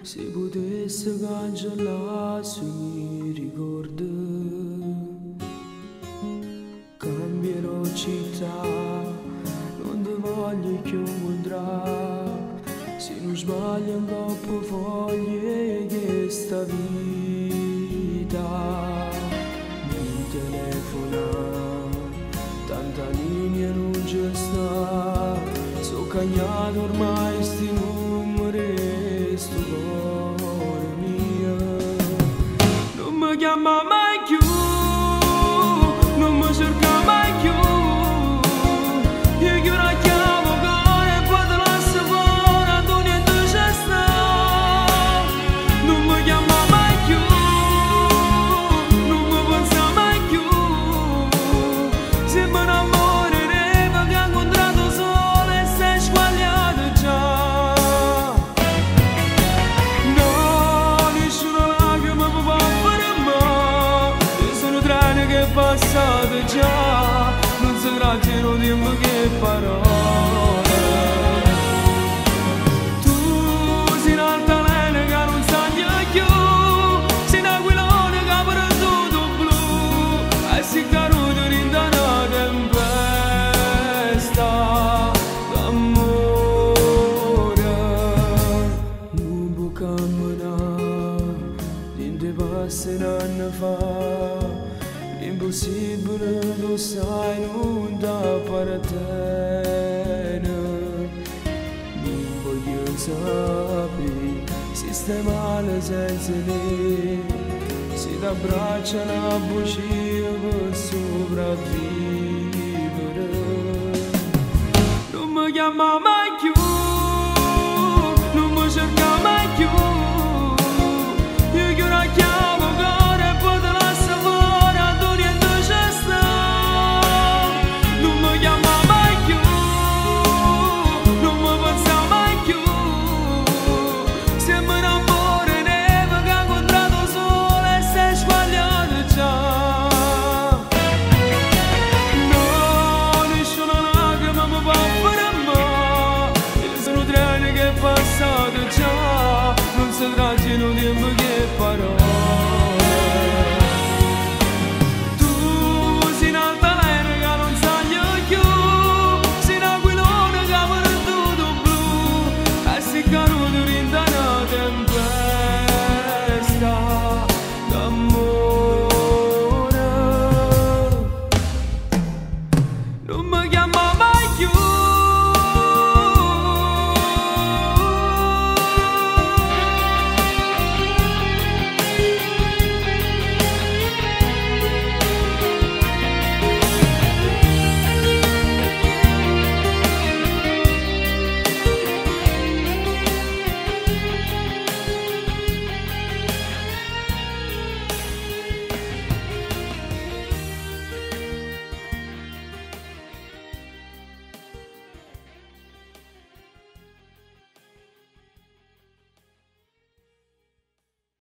Se potesse cancellare sui miei ricordi, cambierò città, non ti voglio più incontrare. Se non sbaglio un troppo foglie che sta vita mi telefona, tanta linea non c'è sta, so cagnato ormai sti numeri, sto cuore mio non mi chiama mai più, non mi cerca mai più. Io chiudo la chiamo cuore e poi te lascio fuori, tu niente c'è sta. Non mi chiama mai più, non mi pensa mai più. Sembra un amore reva che ha incontrato solo e sei sbagliato già. No, nessuna lacrima mi può fare male, io sono treni che è passato già, non si traggono tempo che parole. Tu sei un'altalena che non sai più, sei un aquilone che ha perduto blu, e si caduto in una tempesta d'amore. Non può camminare, niente passa un anno fa, l'impossibile lo sai non t'appartiene. Non voglio sapere se stai male senza lei, se ti abbraccia una bugia per sopravvivere. Non mi chiama mai più, non mi cerca mai più. Io chiudo la chiamo cuore e poi te lascio fuori, tu niente c'è sta. Non mi chiama mai più, non mi pensa mai più. Sembra un amore neve che ha incontrato solo e sei sbagliato già. No, nessuna lacrima mi può fare male, io sono treni che è passato già, non si traggono tempo che parole.